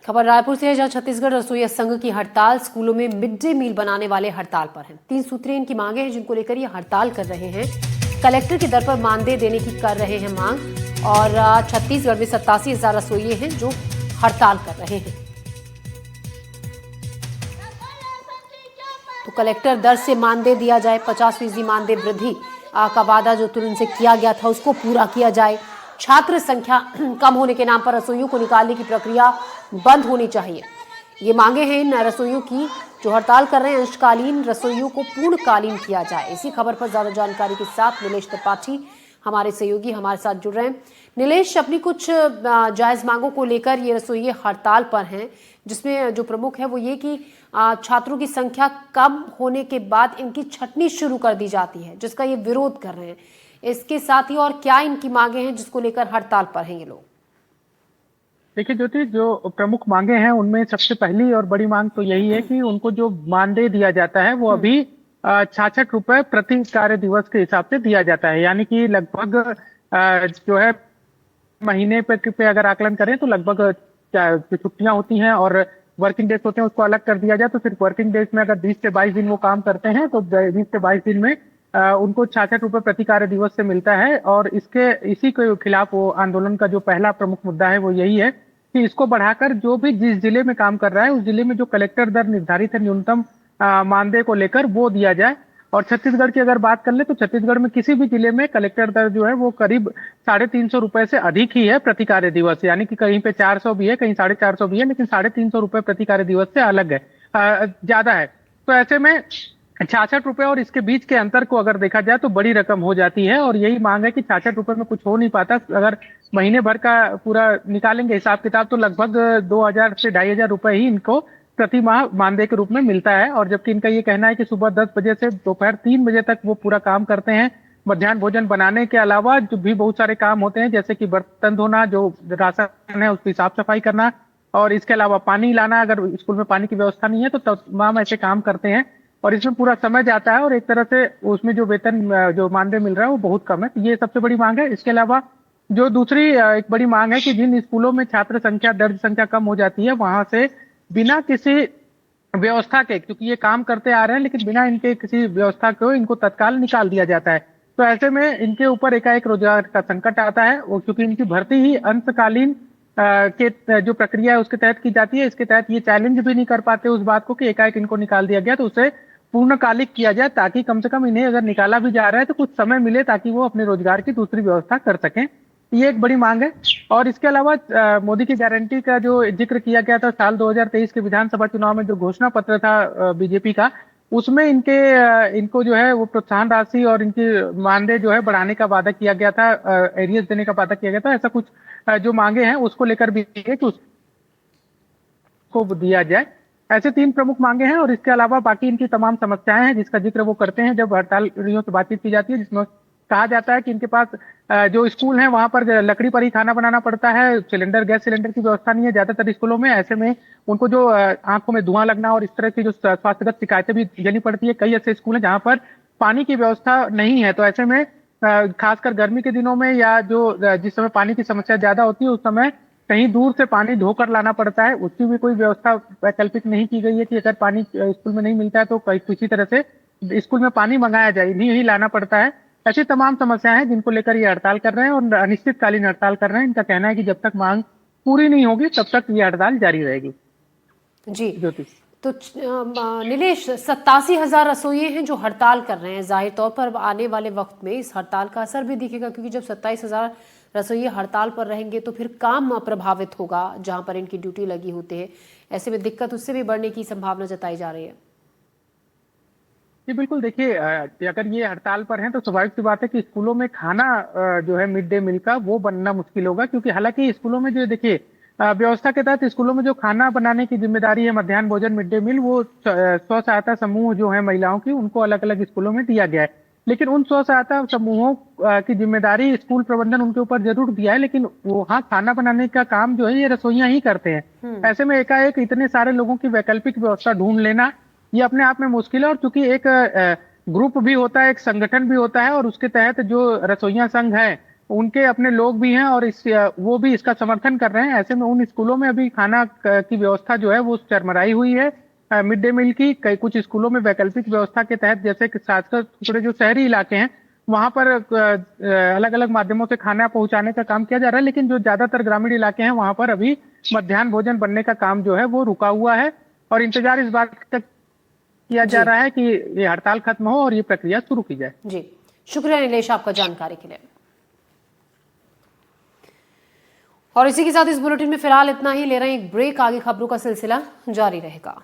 खबर रायपुर से है, जहां छत्तीसगढ़ रसोइया संघ की हड़ताल। स्कूलों में मिड डे मील बनाने वाले हड़ताल पर हैं। 3 सूत्रीय इनकी मांगे हैं, जिनको लेकर ये हड़ताल कर रहे हैं। कलेक्टर की दर पर मानदेय देने की कर रहे हैं मांग। और छत्तीसगढ़ में 87,000 रसोइये हैं जो हड़ताल कर रहे हैं। तो कलेक्टर दर से मानदेय दिया जाए, 50% मानदेय वृद्धि का वादा जो तुरंत से किया गया था उसको पूरा किया जाए। छात्र संख्या कम होने के नाम पर रसोइयों को निकालने की प्रक्रिया बंद होनी चाहिए। ये मांगे हैं इन रसोइयों की जो हड़ताल कर रहे हैं। अंशकालीन रसोइयों को पूर्णकालीन किया जाए। इसी खबर पर ज्यादा जानकारी के साथ नीलेश त्रिपाठी हमारे सहयोगी हमारे साथ जुड़ रहे हैं। नीलेश, अपनी कुछ जायज मांगों को लेकर ये रसोइये हड़ताल पर हैं, जिसमें जो प्रमुख है वो ये कि छात्रों की संख्या कम होने के बाद इनकी छंटनी शुरू कर दी जाती है, जिसका ये विरोध कर रहे हैं। इसके साथ ही और क्या इनकी मांगे हैं जिसको लेकर हड़ताल पर हैं ये लोग? देखिए ज्योति, जो प्रमुख मांगे हैं उनमें सबसे पहली और बड़ी मांग तो यही है कि उनको जो मानदेय दिया जाता है वो अभी 66 रुपए प्रति कार्य दिवस के हिसाब से दिया जाता है। यानी कि लगभग जो है महीने पे अगर आकलन करें तो लगभग जो छुट्टियां होती हैं और वर्किंग डेज होते हैं उसको अलग कर दिया जाए तो सिर्फ वर्किंग डेज में अगर 20 से 22 दिन वो काम करते हैं तो 20 से 22 दिन में उनको 66 रुपए प्रति कार्य दिवस से मिलता है। और इसी के खिलाफ वो आंदोलन का जो पहला प्रमुख मुद्दा है वो यही है कि इसको बढ़ाकर जो भी जिस जिले में काम कर रहा है उस जिले में जो कलेक्टर दर निर्धारित है न्यूनतम मानदेय को लेकर वो दिया जाए। और छत्तीसगढ़ की अगर बात कर ले तो छत्तीसगढ़ में किसी भी जिले में कलेक्टर दर जो है वो करीब 350 रुपए से अधिक ही है प्रति कार्य दिवस। यानी कि कहीं पे 400 भी है, कहीं 450 भी है, लेकिन 350 रुपए प्रति कार्य दिवस से अलग है, ज्यादा है। तो ऐसे में 66 रुपए और इसके बीच के अंतर को अगर देखा जाए तो बड़ी रकम हो जाती है। और यही मांग है कि 66 रुपए में कुछ हो नहीं पाता। अगर महीने भर का पूरा निकालेंगे हिसाब किताब तो लगभग 2,000 से 2,500 रुपए ही इनको प्रति माह मानदेय के रूप में मिलता है। और जबकि इनका ये कहना है कि सुबह 10 बजे से दोपहर 3 बजे तक वो पूरा काम करते हैं। मध्याह्न भोजन बनाने के अलावा जो भी बहुत सारे काम होते हैं, जैसे कि बर्तन धोना, जो राशन है उसकी साफ सफाई करना, और इसके अलावा पानी लाना। अगर स्कूल में पानी की व्यवस्था नहीं है तो तमाम ऐसे काम करते हैं और इसमें पूरा समय जाता है। और एक तरह से उसमें जो वेतन जो मानदेय मिल रहा है वो बहुत कम है। ये सबसे बड़ी मांग है। इसके अलावा जो दूसरी एक बड़ी मांग है कि जिन स्कूलों में छात्र संख्या दर्ज संख्या कम हो जाती है वहां से बिना किसी व्यवस्था के, क्योंकि ये काम करते आ रहे हैं लेकिन बिना इनके किसी व्यवस्था को इनको तत्काल निकाल दिया जाता है। तो ऐसे में इनके ऊपर एकाएक रोजगार का संकट आता है। वो क्योंकि इनकी भर्ती ही अंतकालीन के जो प्रक्रिया है उसके तहत की जाती है। इसके तहत ये चैलेंज भी नहीं कर पाते उस बात को कि एकाएक इनको निकाल दिया गया, तो उसे पूर्णकालिक किया जाए ताकि कम से कम इन्हें अगर निकाला भी जा रहा है तो कुछ समय मिले ताकि वो अपने रोजगार की दूसरी व्यवस्था कर सकें। ये एक बड़ी मांग है। और इसके अलावा मोदी की गारंटी का जो जिक्र किया गया था साल 2023 के विधानसभा चुनाव में, जो घोषणा पत्र था बीजेपी का, उसमें इनको जो है वो प्रोत्साहन राशि और इनकी मानदेय जो है बढ़ाने का वादा किया गया था, एरियर्स देने का वादा किया गया था। ऐसा कुछ जो मांगे हैं उसको लेकर भी है कि उसको दिया जाए। ऐसे 3 प्रमुख मांगे हैं। और इसके अलावा बाकी इनकी तमाम समस्याएं हैं जिसका जिक्र वो करते हैं जब हड़तालियों से बातचीत की जाती है, जिसमें कहा जाता है कि इनके पास जो स्कूल है वहां पर लकड़ी पर ही खाना बनाना पड़ता है। गैस सिलेंडर की व्यवस्था नहीं है ज्यादातर स्कूलों में। ऐसे में उनको जो आंखों में धुआं लगना और इस तरह की जो स्वास्थ्यगत शिकायतें भी झेलनी पड़ती है। कई ऐसे स्कूल हैं जहां पर पानी की व्यवस्था नहीं है। तो ऐसे में खासकर गर्मी के दिनों में या जिस समय पानी की समस्या ज्यादा होती है उस समय कहीं दूर से पानी धोकर लाना पड़ता है। उसकी भी कोई व्यवस्था वैकल्पिक नहीं की गई है कि अगर पानी स्कूल में नहीं मिलता है तो किसी तरह से स्कूल में पानी मंगाया जाए, नहीं ही लाना पड़ता है। ऐसी तमाम समस्याएं हैं जिनको लेकर ये हड़ताल कर रहे हैं और अनिश्चितकालीन हड़ताल कर रहे हैं। इनका कहना है कि जब तक मांग पूरी नहीं होगी तब तक ये हड़ताल जारी रहेगी। जी ज्योति, तो नीलेश, 87,000 रसोइये हैं जो हड़ताल कर रहे हैं। जाहिर तौर पर आने वाले वक्त में इस हड़ताल का असर भी दिखेगा, क्योंकि जब 27,000 रसोइये हड़ताल पर रहेंगे तो फिर काम प्रभावित होगा जहां पर इनकी ड्यूटी लगी होती है। ऐसे में दिक्कत उससे भी बढ़ने की संभावना जताई जा रही है। जी बिल्कुल। देखिए अगर ये हड़ताल पर हैं तो स्वाभाविक सी बात है कि स्कूलों में खाना जो है मिड डे मील का वो बनना मुश्किल होगा। क्योंकि हालांकि स्कूलों में जो देखिए व्यवस्था के तहत स्कूलों में जो खाना बनाने की जिम्मेदारी है, मध्याह्न भोजन मिड डे मील, वो स्व सहायता समूह जो है महिलाओं की, उनको अलग अलग स्कूलों में दिया गया है। लेकिन उन स्व सहायता समूहों की जिम्मेदारी स्कूल प्रबंधन उनके ऊपर जरूर दिया है, लेकिन वहाँ खाना बनाने का काम जो है ये रसोइयां ही करते हैं। ऐसे में एकाएक इतने सारे लोगों की वैकल्पिक व्यवस्था ढूंढ लेना ये अपने आप में मुश्किल है। और चूंकि एक ग्रुप भी होता है, एक संगठन भी होता है, और उसके तहत जो रसोइया संघ है उनके अपने लोग भी हैं और वो भी इसका समर्थन कर रहे हैं। ऐसे में उन स्कूलों में अभी खाना की व्यवस्था जो है वो चरमराई हुई है। मिड डे मील की कई कुछ स्कूलों में वैकल्पिक व्यवस्था के तहत, जैसे कि खासकर थोड़े जो शहरी इलाके हैं वहां पर अलग अलग माध्यमों से खाना पहुंचाने का काम किया जा रहा है, लेकिन जो ज्यादातर ग्रामीण इलाके हैं वहां पर अभी मध्याह्न भोजन बनने का काम जो है वो रुका हुआ है और इंतजार इस बात का किया जा जी रहा है कि ये हड़ताल खत्म हो और ये प्रक्रिया शुरू की जाए। जी, शुक्रिया नीलेश आपका जानकारी के लिए। और इसी के साथ इस बुलेटिन में फिलहाल इतना ही। ले रहे हैं एक ब्रेक, आगे खबरों का सिलसिला जारी रहेगा।